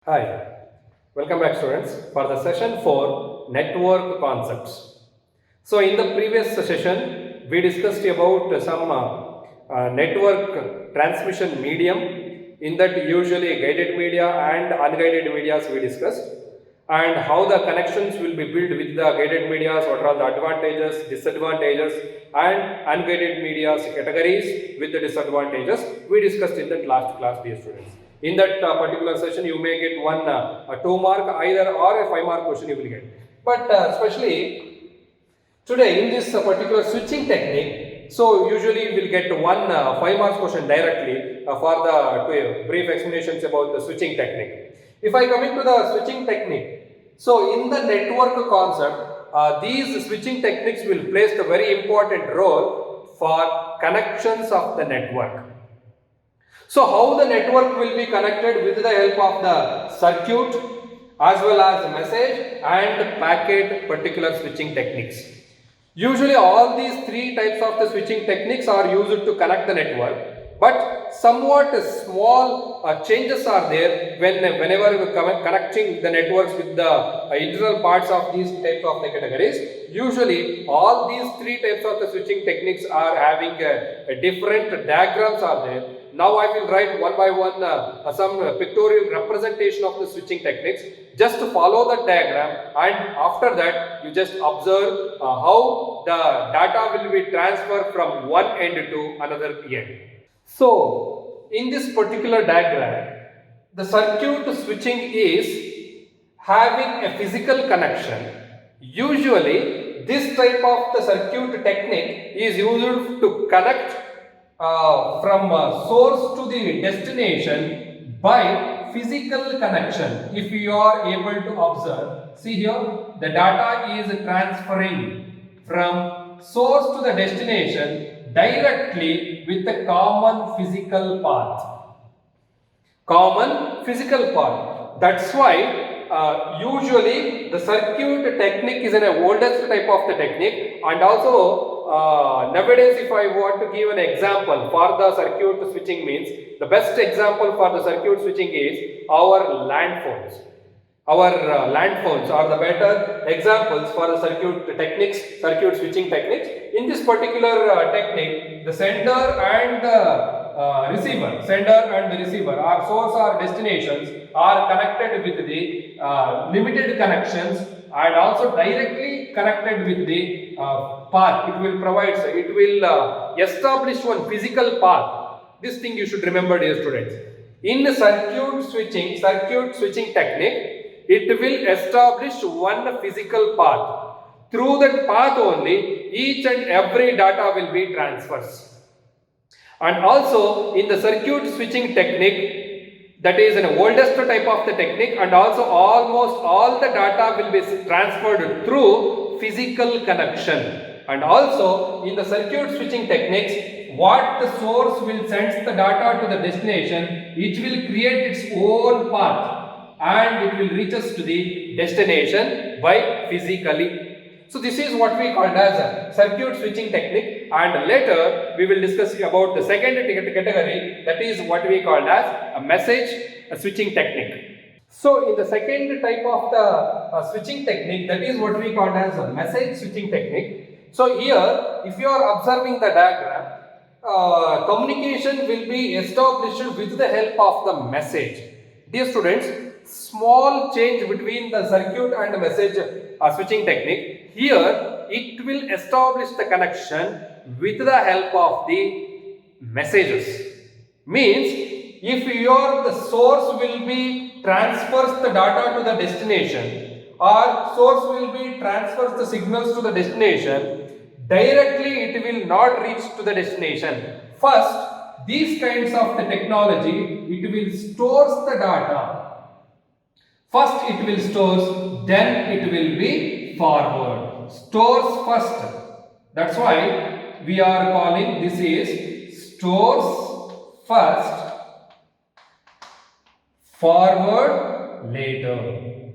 Hi, welcome back students for the session for network concepts. So in the previous session we discussed about some network transmission medium. In that usually guided media and unguided medias we discussed, and how the connections will be built with the guided medias, what are the advantages, disadvantages, and unguided medias categories with the disadvantages we discussed in that last class, dear students. In that particular session you may get one a 2 mark either or a 5 mark question you will get, but especially today in this particular switching technique, so usually we will get one 5 marks question directly for the brief explanations about the switching technique. If I come into the switching technique, so in the network concept, these switching techniques will play a very important role for connections of the network. So how the network will be connected with the help of the circuit as well as message and packet particular switching techniques. Usually all these three types of the switching techniques are used to connect the network, but somewhat small changes are there whenever we connecting the networks with the internal parts of these types of the categories. Usually all these three types of the switching techniques are having different diagrams are there. Now I will write one by one some pictorial representation of the switching techniques. Just follow the diagram, and after that you just observe how the data will be transferred from one end to another end. So in this particular diagram, the circuit switching is having a physical connection. Usually this type of the circuit technique is used to connect from source to the destination by physical connection. If you are able to observe, see here the data is transferring from source to the destination directly with a common physical path. That's why usually the circuit technique is an oldest type of the technique, and also nowadays if I want to give an example for the circuit switching means, the best example for the circuit switching is our land phones. Our land phones are the better examples for the circuit switching techniques. In this particular technique, the sender and the receiver, our source or destinations are connected with the limited connections, and also directly connected with the path. It will establish one physical path. This thing you should remember, dear students. In the circuit switching technique, it will establish one physical path. Through that path only, each and every data will be transferred. And also in the circuit switching technique, that is an oldest type of the technique, and also almost all the data will be transferred through physical connection. And also in the circuit switching techniques, what the source will send the data to the destination, it will create its own path and it will reach us to the destination by physically. So this is what we call as a circuit switching technique, and later we will discuss about the second category, that is what we call as a message switching technique. So in the second type of the switching technique, that is what we call as a message switching technique. So here if you are observing the diagram, communication will be established with the help of the message. Dear students, small change between the circuit and message switching technique. Here it will establish the connection with the help of the messages. Means if the source will be transfers the data to the destination, or source will be transfers the signals to the destination, directly it will not reach to the destination. First, these kinds of the technology, it will stores the data. First it will stores, then it will be forward. Stores first. That's why we are calling this is stores first, forward later.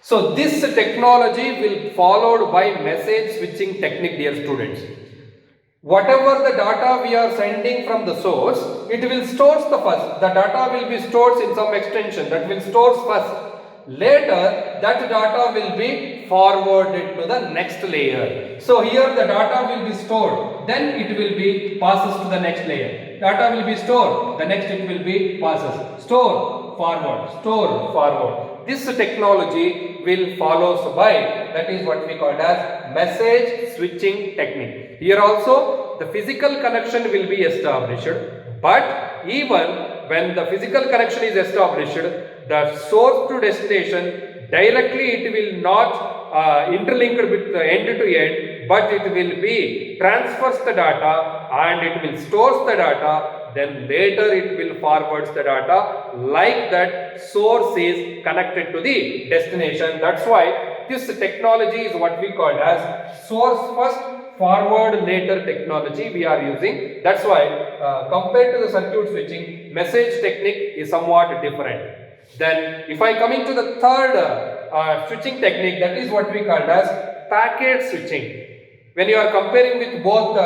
So this technology will followed by message switching technique, dear students. whatever the data we are sending from the source, it will store the first. The data will be stored in some extension that will store first. Later, that data will be forwarded to the next layer. So here the data will be stored, then it will be passes to the next layer. Data will be stored, the next it will be passes. Store, forward, store, forward. This technology will follows by, that is what we call as message switching technique. Here also the physical connection will be established, but even when the physical connection is established, the source to destination directly it will not interlink with end to end, but it will be transfers the data and it will stores the data, then later it will forwards the data, like that source is connected to the destination. That's why this technology is what we call as source first forward later technology we are using. That's why compared to the circuit switching, message technique is somewhat different. Then if I coming to the third switching technique, that is what we call as packet switching. When you are comparing with both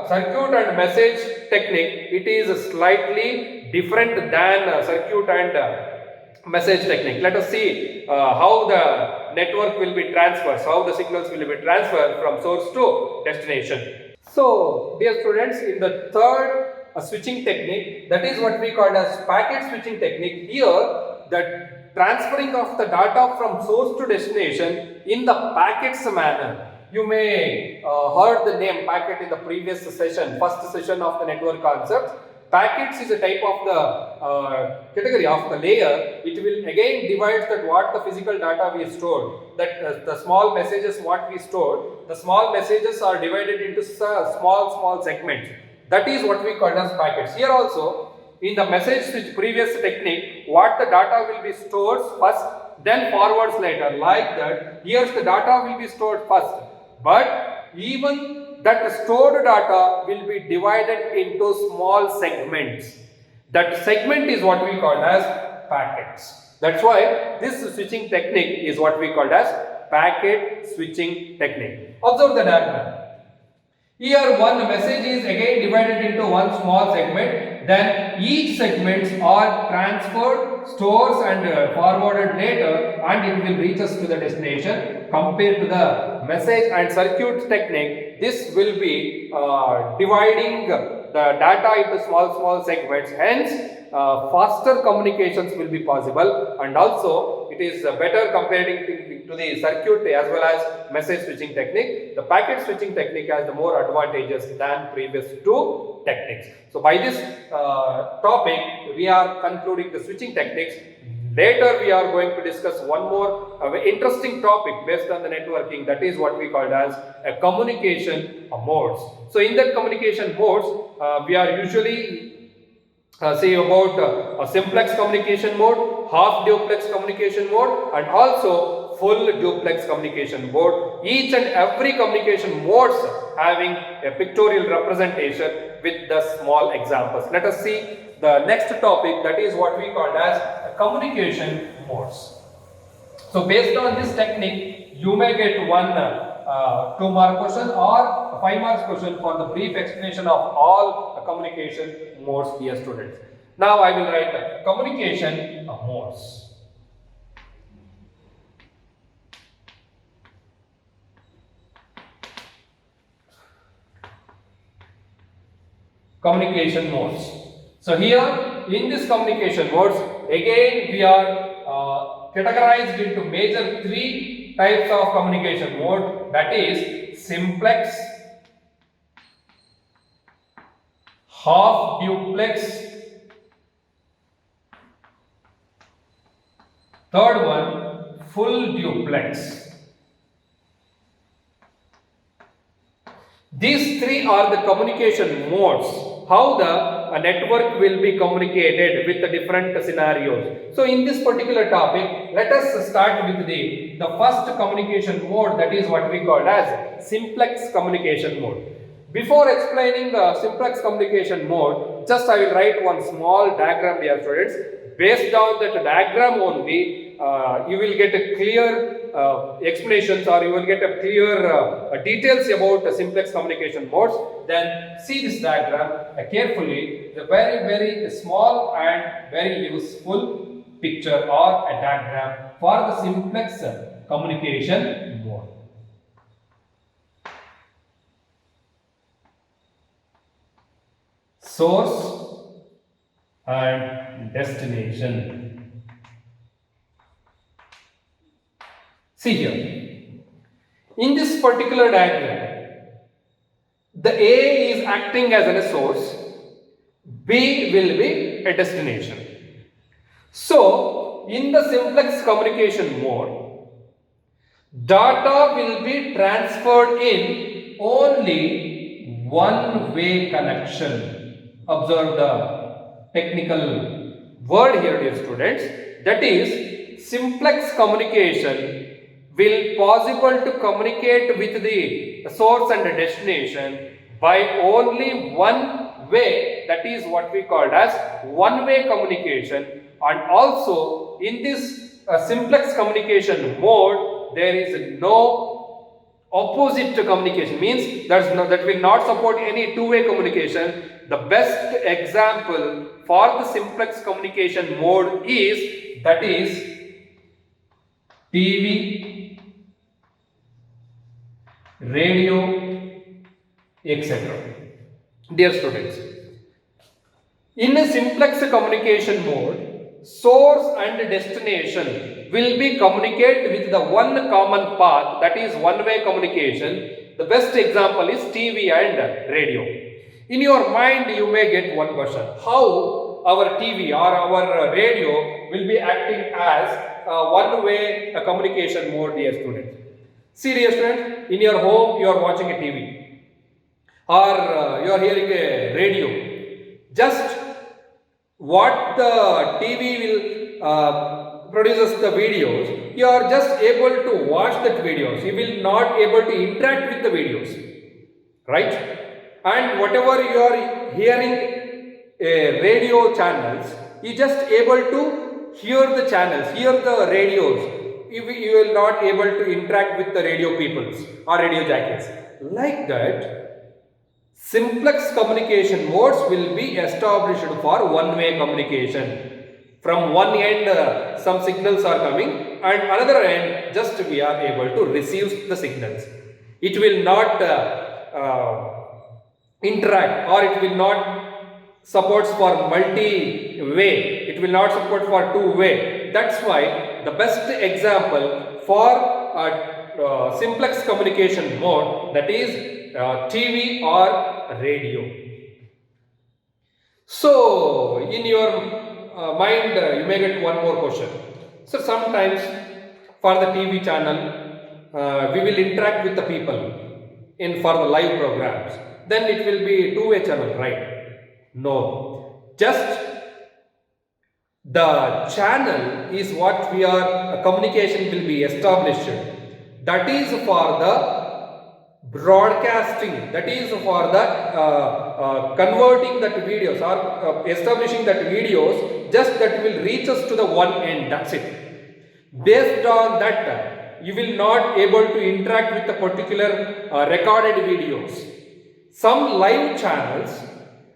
circuit and message technique, it is slightly different than circuit and message technique. Let us see how the network will be transferred, how the signals will be transferred from source to destination. So, dear students, in the third switching technique, that is what we call as packet switching technique. Here, the transferring of the data from source to destination in the packets manner. You may heard the name packet in the previous session, first session of the network concept. Packets is a type of the category of the layer. It will again divide that what the physical data we stored, that the small messages what we stored, the small messages are divided into small segments. That is what we call as packets. Here also, in the message switch previous technique, what the data will be stored first, then forwards later, like that. Here the data will be stored first, but even that stored data will be divided into small segments. That segment is what we call as packets. That's why this switching technique is what we call as packet switching technique. Observe the diagram. Here one message is again divided into one small segment, then each segments are transferred, stores and forwarded later, and it will reach us to the destination. Compared to the message and circuit technique, this will be dividing the data into small segments, hence faster communications will be possible, and also it is better comparing to the circuit as well as message switching technique. The packet switching technique has the more advantages than previous two techniques. So by this topic we are concluding the switching techniques. Later we are going to discuss one more interesting topic based on the networking, that is what we call as a communication modes. So in that communication modes, we are usually say about a simplex communication mode, half duplex communication mode, and also full duplex communication mode. Each and every communication modes having a pictorial representation with the small examples. Let us see the next topic, that is what we call as communication modes. So based on this technique, you may get one 2-mark question or 5-mark question for the brief explanation of all communication modes, dear students. Now I will write communication modes. Communication modes. So here in this communication modes, again we are categorized into major 3 types of communication mode, that is simplex, half duplex, third one full duplex. These 3 are the communication modes, how the network will be communicated with the different scenarios. So in this particular topic, let us start with the first communication mode, that is what we call as simplex communication mode. Before explaining the simplex communication mode, just I will write one small diagram, dear students. Based on that diagram only, you will get a clear explanations, or you will get a clear details about simplex communication modes, then see this diagram carefully. The very small and very useful picture or a diagram for the simplex communication mode. Source and destination. See here, in this particular diagram, the A is acting as a source, B will be a destination. So, in the simplex communication mode, data will be transferred in only one-way connection. Observe the technical word here, dear students. That is, simplex communication will possible to communicate with the source and the destination by only one way. That is what we called as one-way communication. And also in this simplex communication mode, there is no opposite to communication, means that will not support any two-way communication. The best example for the simplex communication mode is, that is, TV, radio, etc. Dear students, in a simplex communication mode, source and destination will be communicate with the one common path, that is one-way communication. The best example is TV and radio. In your mind, you may get one question: how our TV or our radio will be acting as one-way communication mode, dear students? See, dear students, in your home you are watching a TV or you are hearing a radio. Just what the TV will produces the videos, you are just able to watch that videos. You will not able to interact with the videos, right? And whatever you are hearing radio channels, you just able to hear the channels, hear the radios. You will not able to interact with the radio peoples or radio jockeys. Like that, simplex communication modes will be established for one-way communication. From one end, some signals are coming, and another end, just we are able to receive the signals. It will not interact, or it will not supports for multi-way. It will not support for two-way. That's why the best example for simplex communication mode, that is TV or radio. So, in your mind, you may get one more question. So, sometimes for the TV channel, we will interact with the people for the live programs. Then it will be two-way channel, right? No. Just the channel is what we are, communication will be established. That is for the broadcasting, that is for the converting that videos or establishing that videos, just that will reach us to the one end, that's it. Based on that, you will not able to interact with the particular recorded videos. Some live channels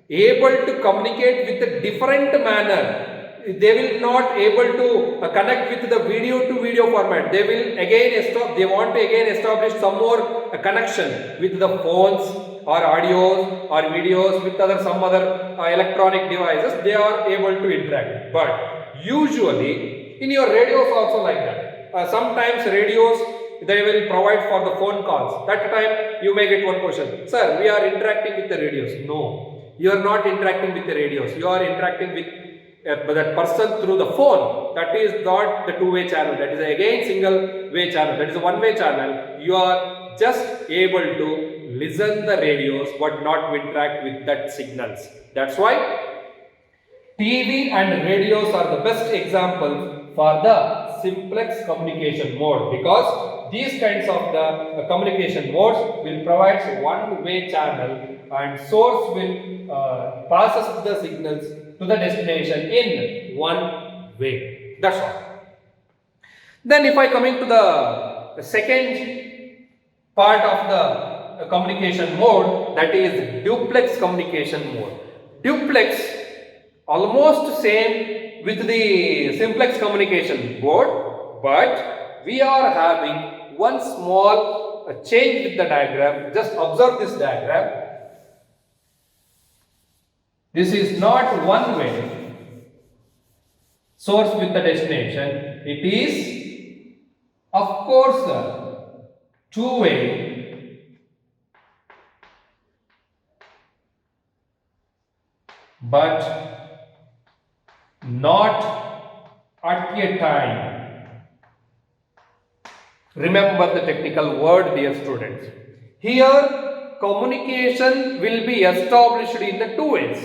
able to communicate with a different manner. They will not able to connect with the video to video format. They will again they want to again establish some more connection with the phones or audios or videos with some other electronic devices. They are able to interact. But usually in your radios also like that. Sometimes radios they will provide for the phone calls. That time you may get one question: sir, we are interacting with the radios. No, you are not interacting with the radios. You are interacting with that person through the phone. That is not the two-way channel. That is again single-way channel. That is a one-way channel. You are just able to listen the radios but not to interact with that signals. That's why TV and radios are the best example for the simplex communication mode, because these kinds of the communication modes will provide one-way channel and source will passes the signals to the destination in one way. That's all. Then if I coming to the second part of the communication mode, that is duplex communication mode. Duplex almost same with the simplex communication mode, but we are having one small change with the diagram. Just observe this diagram. This is not one way source with the destination. It is, of course, two-way, but not at a time. Remember the technical word, dear students. Here, communication will be established in the two ways,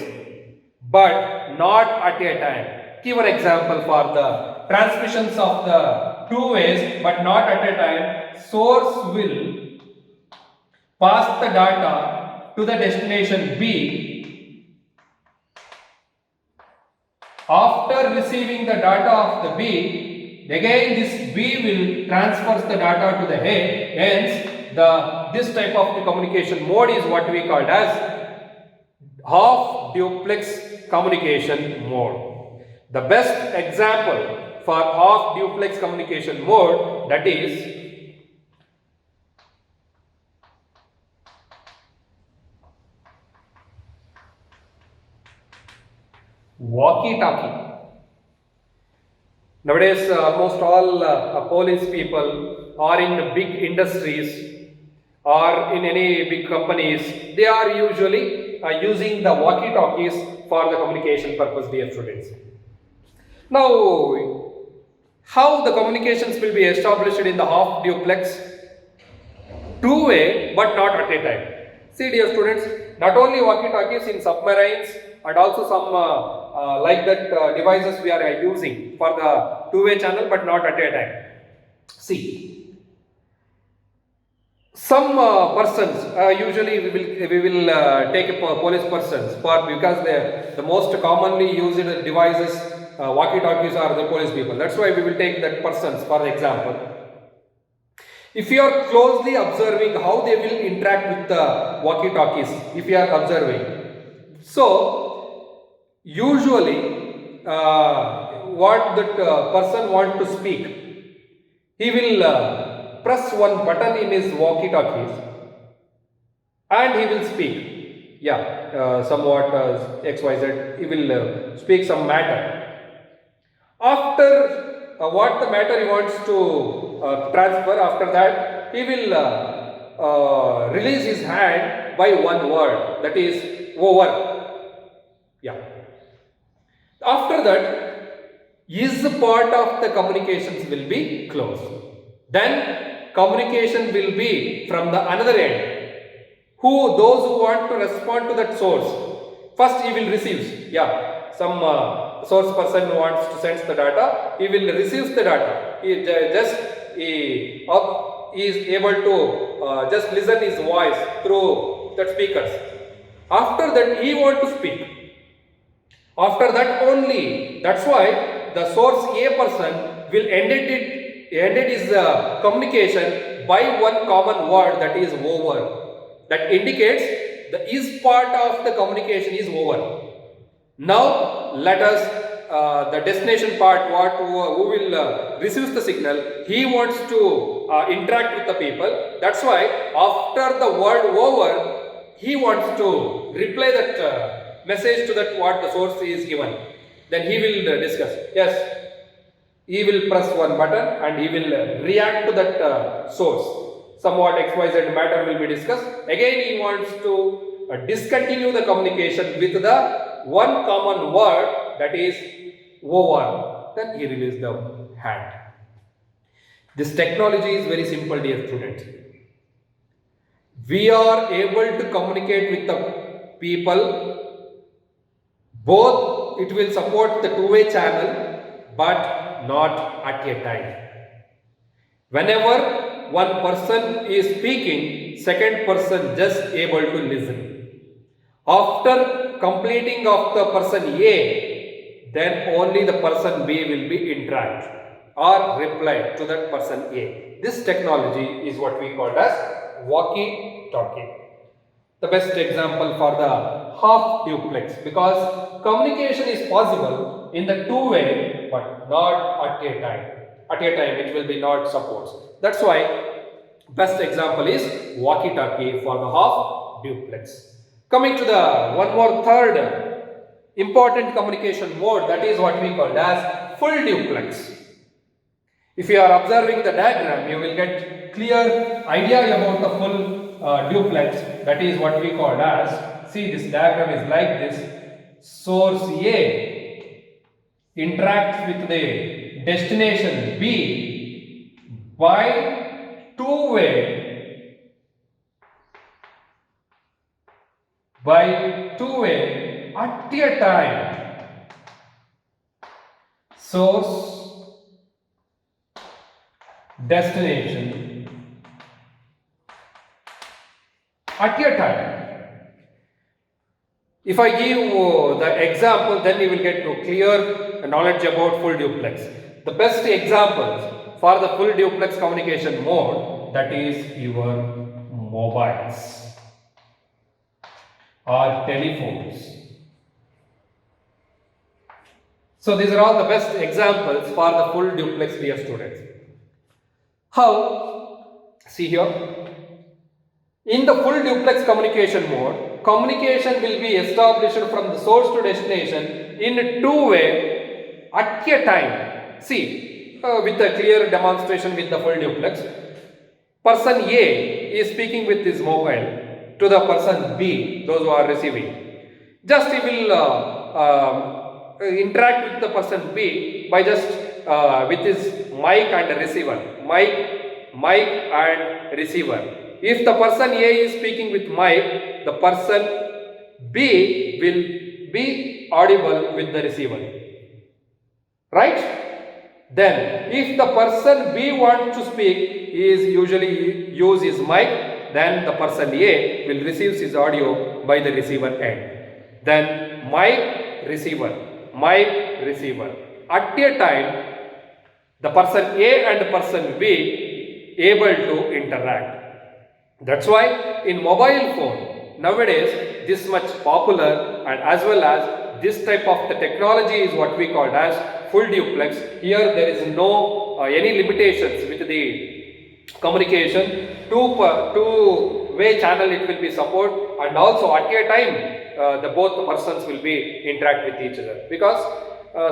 but not at a time. Give an example for the transmissions of the two ways, but not at a time. Source will pass the data to the destination B. After receiving the data of the B, again this B will transfer the data to the A. Hence, this type of the communication mode is what we called as half duplex communication mode. The best example for half duplex communication mode, that is walkie-talkie. Nowadays, almost all police people are in big industries or in any big companies, they are usually using the walkie-talkies for the communication purpose, dear students. Now, how the communications will be established in the half duplex? Two-way, but not at a time. See, dear students, not only walkie-talkies in submarines and also some like that devices we are using for the two-way channel, but not at a time. See, some persons usually we will take a police persons for, because the most commonly used devices walkie-talkies are the police people. That's why we will take that persons for example. If you are closely observing how they will interact with the walkie-talkies, if you are observing, so usually what that person want to speak, he will press one button in his walkie-talkies and he will speak. Yeah, somewhat XYZ, he will speak some matter. After what the matter he wants to transfer, after that he will release his hand by one word, that is over. Yeah. After that, his part of the communications will be closed. Then communication will be from the another end. Those who want to respond to that source, first he will receive. Yeah, some source person wants to send the data, he will receive the data. He is able to just listen his voice through the speakers. After that, he want to speak. After that only, that's why the source A person will ended his communication by one common word, that is over. That indicates the is part of the communication is over. Now let us the destination part, who will receive the signal, he wants to interact with the people. That's why after the word over, he wants to reply that message to that what the source is given. Then he will discuss. Yes, he will press one button and he will react to that source. Somewhat XYZ matter will be discussed. Again, he wants to discontinue the communication with the one common word, that is over. Then he releases the hand. This technology is very simple, dear students. We are able to communicate with the people. Both it will support the two-way channel, but not at a time. Whenever one person is speaking, second person just able to listen. After completing of the person A, then only the person B will be interact. or reply to that person A. This technology is what we call as walkie-talkie. The best example for the half duplex, because communication is possible in the two-way but not at a time. At a time it will be not supports. That's why best example is walkie-talkie for the half duplex. Coming to the one more third important communication mode, that is what we call as full duplex. If you are observing the diagram, you will get clear idea about the full duplex. That is what we call as, see, this diagram is like this. Source A interacts with the destination B by two-way at a time. Source, destination at a time. If I give the example, then you will get to clear knowledge about full duplex. The best examples for the full duplex communication mode, that is your mobiles or telephones. So these are all the best examples for the full duplex, dear students. How? See here. In the full duplex communication mode, communication will be established from the source to destination in two-way at a time. See, with a clear demonstration with the full duplex, person A is speaking with his mobile to the person B, those who are receiving. Just he will interact with the person B by just with his mic and receiver. Mic and receiver. If the person A is speaking with mic, the person B will be audible with the receiver. Right? Then, if the person B wants to speak, he is usually use his mic, then the person A will receive his audio by the receiver end. Then, mic, receiver. At a time, the person A and the person B able to interact. That's why in mobile phone nowadays this much popular, and as well as this type of the technology is what we call as full duplex. Here there is no any limitations with the communication. Two-way channel it will be support, and also at a time the both persons will be interact with each other, because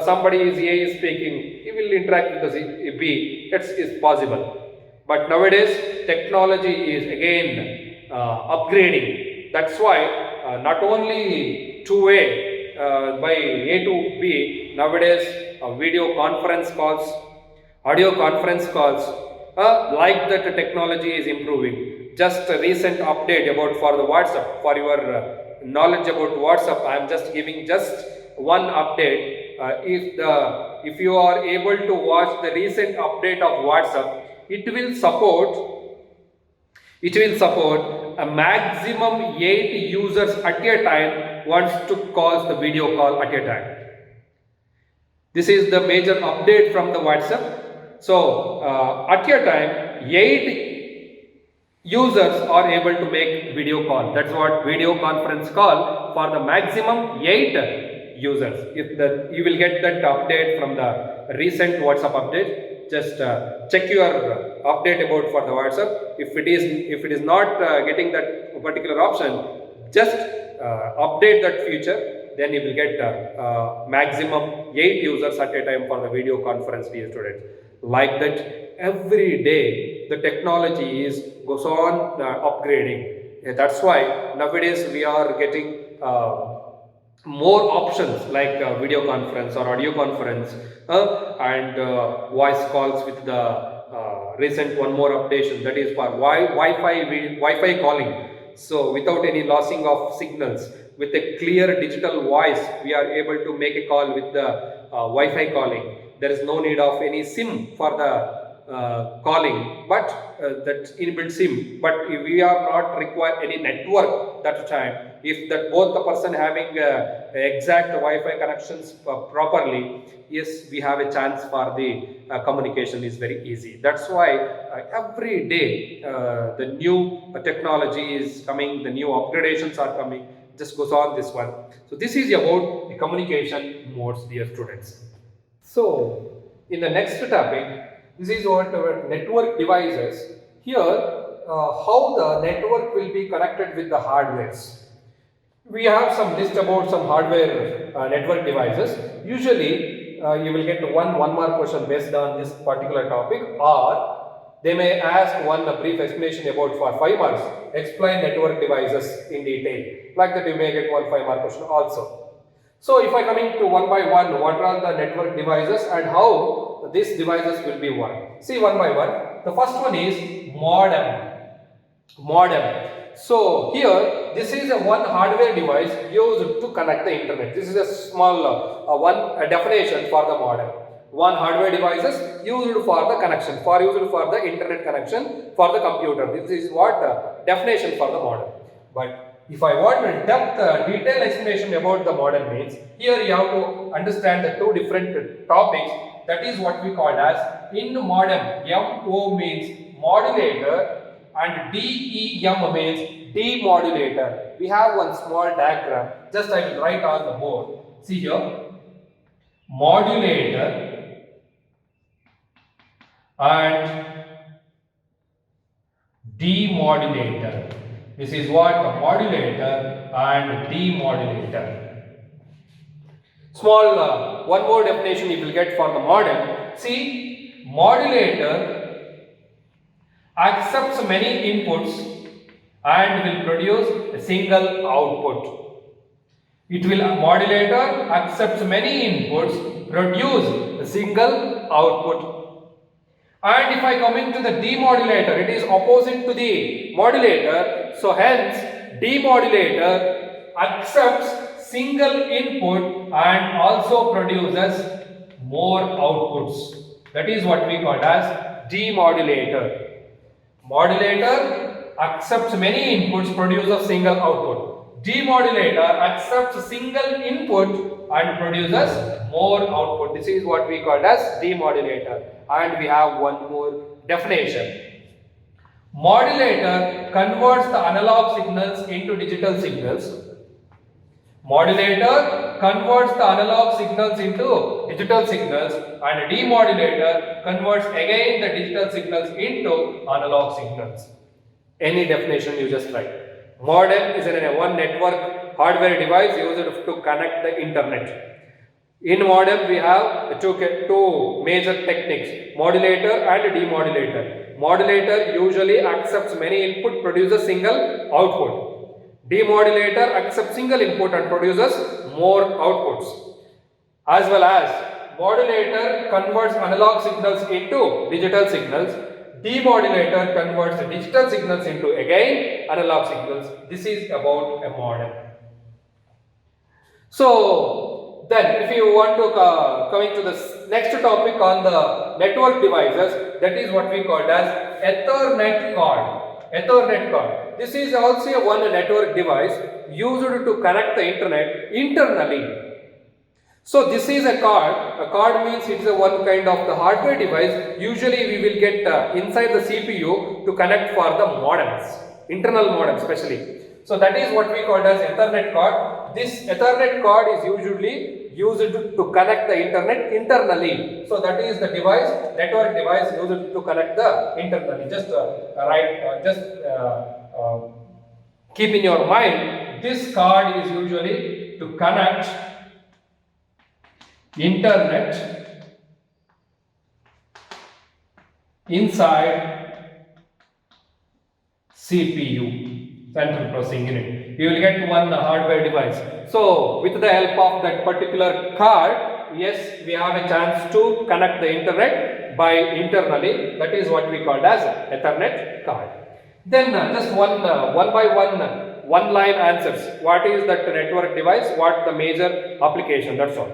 somebody is A is speaking, he will interact with the B. It's possible. But nowadays technology is again upgrading. That's why not only two-way by A to B, nowadays video conference calls, audio conference calls, like that technology is improving. Just a recent update about for the WhatsApp, for your knowledge about WhatsApp, I am just giving just one update. If you are able to watch the recent update of WhatsApp, it will support a maximum 8 users at a time wants to call the video call at a time. This is the major update from the WhatsApp. So at a time 8 users are able to make video call. That's what video conference call for the maximum 8 users. You will get that update from the recent WhatsApp update. Just check your update about for the WhatsApp. If it is not getting that particular option, just update that feature. Then you will get maximum 8 users at a time for the video conference, dear students. Like that, every day the technology goes on upgrading. That's why nowadays we are getting more options like video conference or audio conference and voice calls with the recent one more updation, that is for Wi-Fi calling. So without any losing of signals, with a clear digital voice, we are able to make a call with the Wi-Fi calling. There is no need of any SIM for the calling, but that's inbuilt SIM. But if we are not require any network that time, if that both the person having exact Wi-Fi connections properly, yes, we have a chance for the communication is very easy. That's why every day the new technology is coming, the new upgradations are coming, just goes on this one. So this is about the communication modes, dear students. So in the next topic, this is what our network devices. Here, how the network will be connected with the hardwares. We have some list about some hardware network devices. Usually, you will get one mark question based on this particular topic, or they may ask one brief explanation about for 5 marks. Explain network devices in detail. Like that, you may get 1 5 mark question also. So, if I coming to one by one, what are the network devices and how these devices will be work? See one by one. The first one is modem. Modem. So here, this is one hardware device used to connect the internet. This is a small definition for the modem. One hardware devices used for the connection, used for the internet connection for the computer. This is what definition for the modem. But if I want a detailed explanation about the modem means, here you have to understand the two different topics. That is what we call as in modem. MO means modulator and DEM means demodulator. We have one small diagram. Just I will write on the board. See here, modulator and demodulator. This is what a modulator and demodulator. Small one more definition you will get for the modem. See, modulator accepts many inputs and will produce a single output. Modulator accepts many inputs, produce a single output. And if I come into the demodulator, it is opposite to the modulator. So hence, demodulator accepts single input and also produces more outputs. That is what we call as demodulator. Modulator accepts many inputs, produces a single output. Demodulator accepts a single input and produces more output. This is what we call as demodulator. And we have one more definition. Modulator converts the analog signals into digital signals. Modulator converts the analog signals into digital signals, and demodulator converts again the digital signals into analog signals. Any definition you just write. Modem is one network hardware device used to connect the internet. In modem we have two major techniques, modulator and demodulator. Modulator usually accepts many input, produces single output. Demodulator accepts single input and produces more outputs. As well as modulator converts analog signals into digital signals. Demodulator converts digital signals into again analog signals. This is about a modem. So then if you want to coming to the next topic on the network devices, that is what we call as Ethernet card. Ethernet card. This is also one network device used to connect the internet internally. So this is a card. A card means it is a one kind of the hardware device. Usually we will get inside the CPU to connect for the modems, internal modem especially. So that is what we call as Ethernet card. This Ethernet card is usually used to connect the internet internally. So that is the device, network device used to connect the internally. Just keep in your mind, this card is usually to connect internet inside CPU, central processing unit. You will get one hardware device. So with the help of that particular card, yes, we have a chance to connect the internet by internally. That is what we call as Ethernet card. Then just one by one line answers. What is that network device? What the major application? That's all.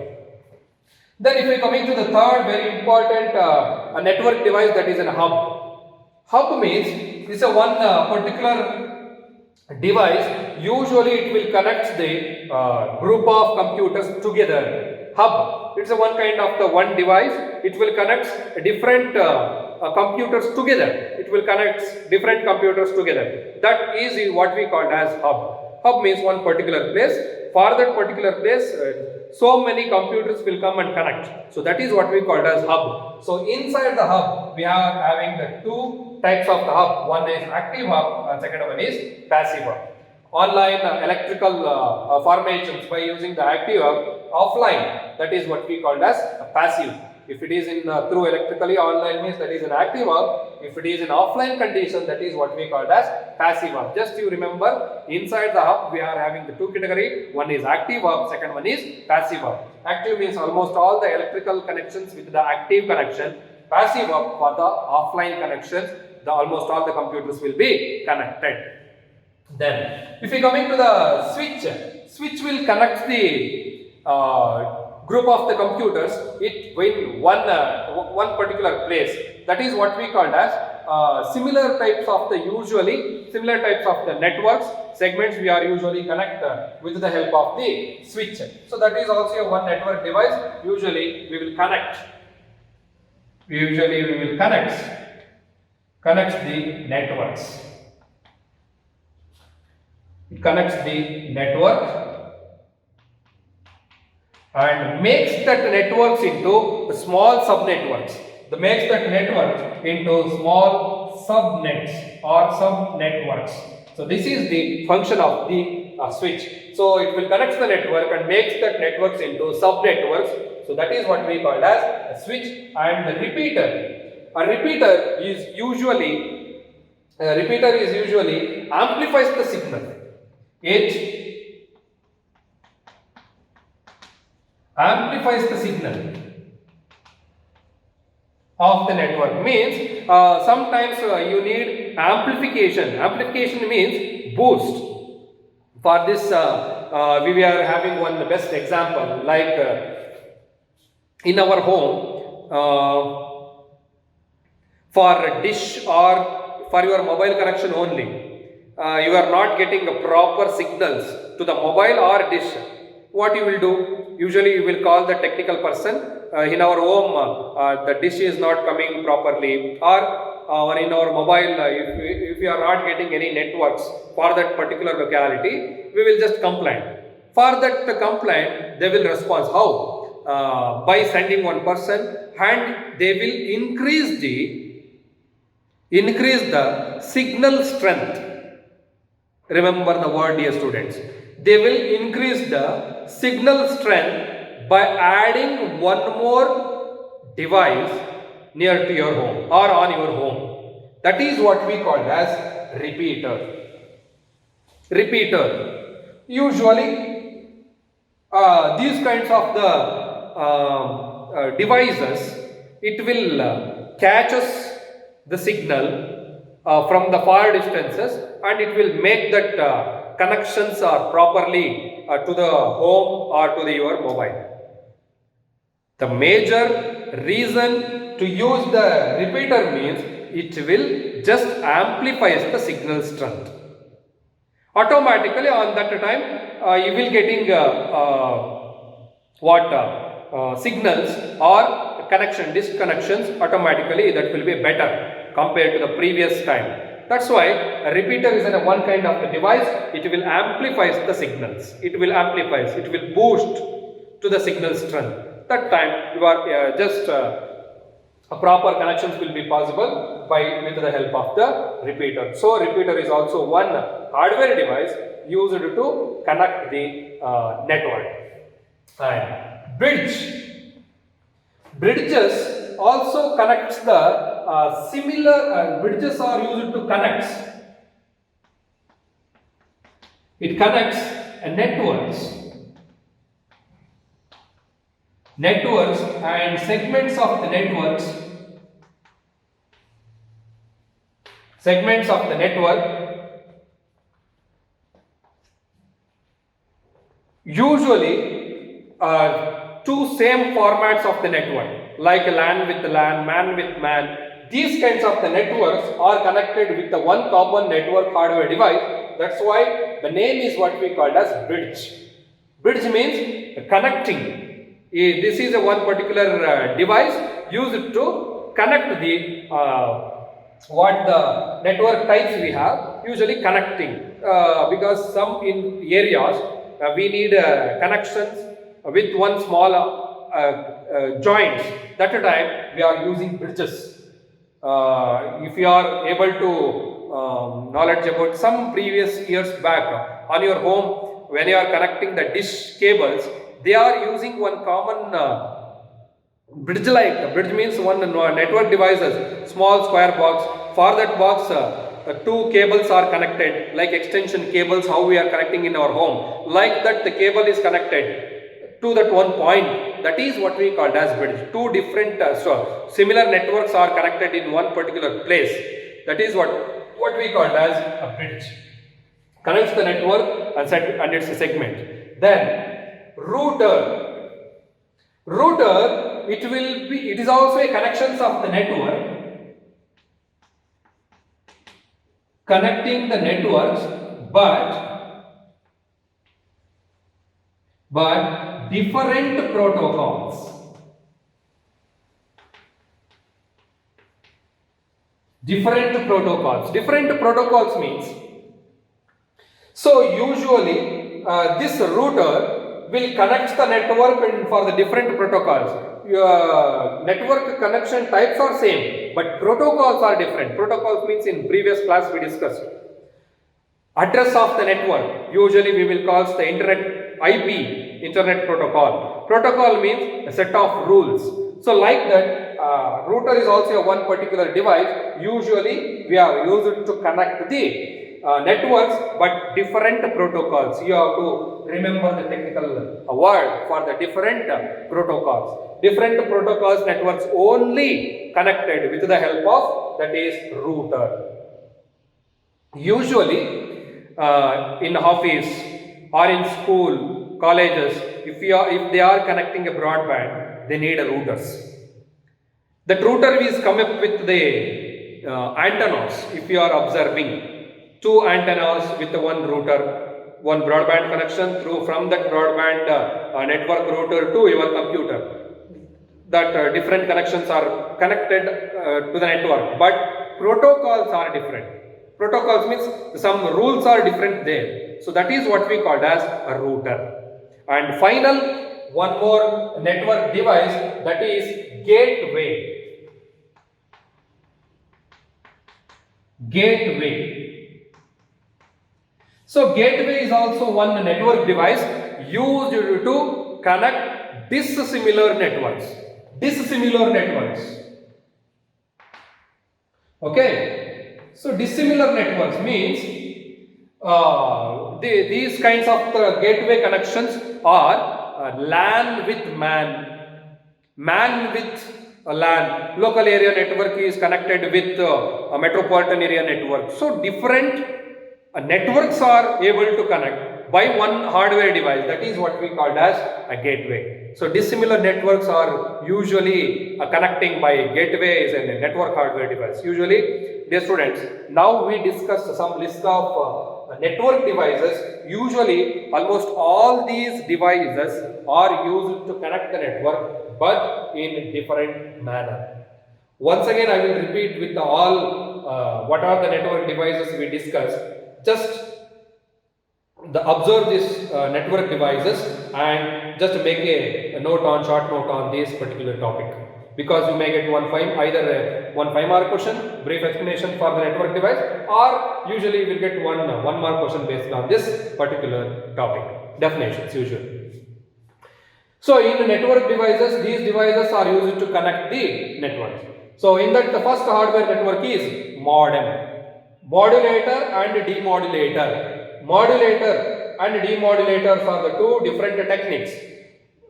Then if we coming to the third very important a network device, that is a hub. Hub means this is a one particular device. Usually it will connect the group of computers together. Hub. It's a one kind of the one device. It will connect different computers together. It will connect different computers together. That is what we call as hub. Hub means one particular place. For that particular place, so many computers will come and connect. So that is what we call as hub. So inside the hub, we are having the two types of the hub. One is active hub and second one is passive hub. Online electrical formations by using the active hub, offline, that is what we call as a passive. If it is in through electrically, online means that is an active hub. If it is in offline condition, that is what we call as passive hub. Just you remember, inside the hub we are having the two category. One is active hub, second one is passive hub. Active means almost all the electrical connections with the active connection. Passive hub for the offline connections, almost all the computers will be connected. Then, if we coming to the switch will connect the group of the computers in one particular place. That is what we call as similar types of the networks segments we are usually connect with the help of the switch. So that is also a one network device. Usually we will connect the networks. It connects the network and makes that networks into small subnetworks. Makes that network into small subnets or subnetworks. So this is the function of the switch. So it will connect the network and makes that networks into subnetworks. So that is what we call as a switch. And the repeater. A repeater is usually amplifies the signal. It amplifies the signal of the network. Means sometimes you need amplification. Amplification means boost. For this we are having one best example, like in our home for a dish or for your mobile connection only. You are not getting a proper signals to the mobile or dish. What you will do? Usually you will call the technical person. In our home, the dish is not coming properly, or in our mobile, if we are not getting any networks for that particular locality, we will just complain. For that complaint, they will respond. How? By sending one person, and they will increase the signal strength. Remember the word, dear students. They will increase the signal strength by adding one more device near to your home or on your home. That is what we call as repeater. Usually these kinds of the devices, it will catches the signal from the far distances, and it will make that connections are properly to the home or to your mobile. The major reason to use the repeater means it will just amplifies the signal strength. Automatically on that time you will getting signals or disconnections automatically, that will be better compared to the previous time. That's why a repeater is one kind of a device. It will amplify the signals. It will boost to the signal strength. That time you are just a proper connections will be possible with the help of the repeater. So repeater is also one hardware device used to connect the network. And bridges also connects the similar bridges are used to connect. It connects networks and segments of the networks. Segments of the network usually two same formats of the network, like LAN with LAN, MAN with MAN. These kinds of the networks are connected with the one common network hardware device. That's why the name is what we call as bridge. Bridge means connecting. This is a one particular device used to connect the what the network types we have, usually connecting, because some in areas we need connections with one small joints. That time we are using bridges. If you are able to knowledge about some previous years back on your home, when you are connecting the dish cables, they are using one common bridge. Like bridge means one network devices, small square box. For that box, two cables are connected, like extension cables, how we are connecting in our home. Like that, the cable is connected to that one point. That is what we called as bridge. Two different similar networks are connected in one particular place. That is what we called as a bridge. Connects the network and its a segment. Then router. Router, it is also a connections of the network, connecting the networks, but different protocols. Different protocols means, so usually this router will connect the network for the different protocols. Network connection types are same, but protocols are different. Protocols means, in previous class we discussed address of the network. Usually we will call the internet IP, internet protocol. Protocol means a set of rules. So like that, router is also a one particular device. Usually we are used to connect the networks, but different protocols. You have to remember the technical word for the different protocols. Different protocols, networks only connected with the help of, that is, router. Usually in office or in school, colleges, if they are connecting a broadband, they need a routers. That router is come up with the antennas. If you are observing, two antennas with one router, one broadband connection through from that broadband network router to your computer. That different connections are connected to the network, but protocols are different. Protocols means some rules are different there. So that is what we called as a router. And final, one more network device, that is gateway. Gateway. So gateway is also one network device used to connect dissimilar networks. Okay. So dissimilar networks means these kinds of gateway connections are LAN with MAN with LAN. Local area network is connected with a metropolitan area network. So different networks are able to connect by one hardware device. That is what we called as a gateway. So dissimilar networks are usually connecting by gateway is a network hardware device. Usually, dear students, now we discussed some list of network devices. Usually almost all these devices are used to connect the network, but in different manner. Once again, I will repeat with all what are the network devices we discussed. Just observe these network devices and just make a short note on this particular topic, because you may get either one 5-mark question, brief explanation for the network device, or usually you will get one mark question based on this particular topic, definitions usually. So in network devices, these devices are used to connect the network. So in that, the first hardware network is modem. Modulator and demodulator. Modulator and demodulators are the two different techniques.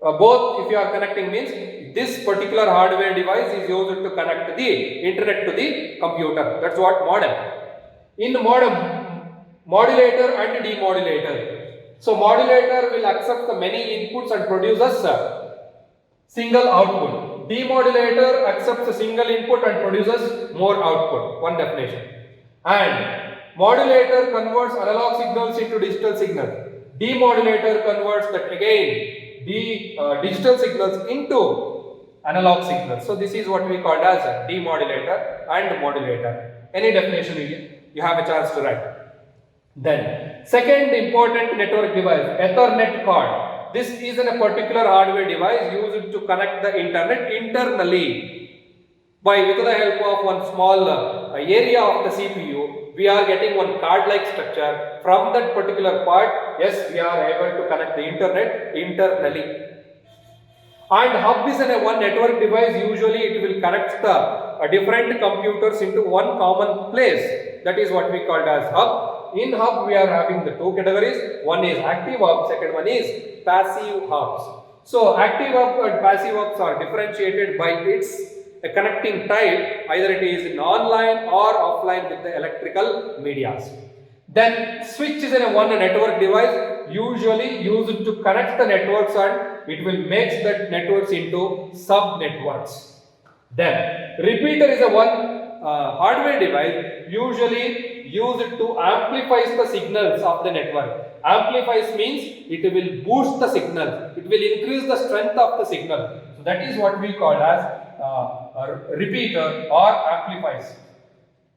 Both, if you are connecting, means this particular hardware device is used to connect the internet to the computer. That's what modem. In modem, modulator and demodulator. So modulator will accept the many inputs and produces single output. Demodulator accepts a single input and produces more output. One definition. And modulator converts analog signals into digital signal. Demodulator converts that again digital signals into analog signals. So this is what we call as a demodulator and modulator. Any definition you have a chance to write. Then second important network device, Ethernet card. This is a particular hardware device used to connect the internet internally. With the help of one small area of the CPU, we are getting one card-like structure. From that particular part, yes, we are able to connect the internet internally. And hub is one network device. Usually it will connect the different computers into one common place. That is what we called as hub. In hub we are having the two categories. One is active hub, second one is passive hubs. So active hub and passive hubs are differentiated by its connecting type. Either it is in online or offline with the electrical medias. Then switch is one network device usually used to connect the networks, and it will make the networks into sub networks. Then repeater is one hardware device usually used to amplify the signals of the network. Amplifies means it will boost the signal, it will increase the strength of the signal. So that is what we call as a repeater or amplifies.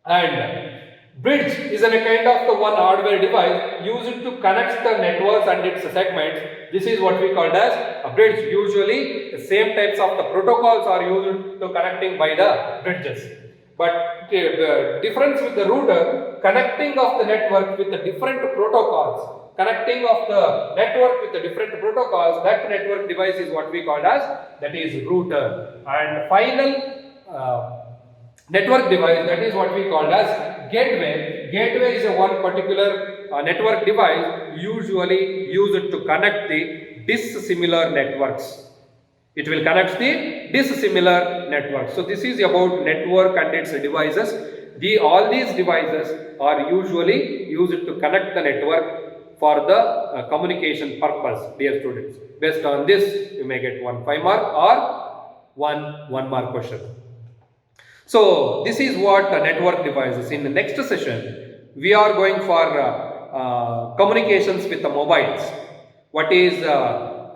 And bridge is a kind of the one hardware device used to connect the networks and its segments. This is what we called as a bridge. Usually the same types of the protocols are used to connecting by the bridges. But the difference with the router, connecting of the network with the different protocols, connecting of the network with the different protocols, that network device is what we call as, that is router. And final network device, that is what we call as gateway. Gateway is one particular network device usually used to connect the dissimilar networks. It will connect the dissimilar networks. So this is about network and its devices. All these devices are usually used to connect the network for the communication purpose, dear students. Based on this, you may get 1 5 mark or 1 mark question. So this is what network devices. In the next session, we are going for communications with the mobiles. What is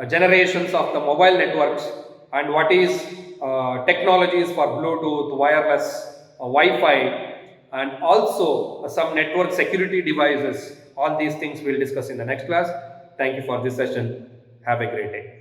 generations of the mobile networks, and what is technologies for Bluetooth, wireless, Wi-Fi, and also some network security devices. All these things we will discuss in the next class. Thank you for this session. Have a great day.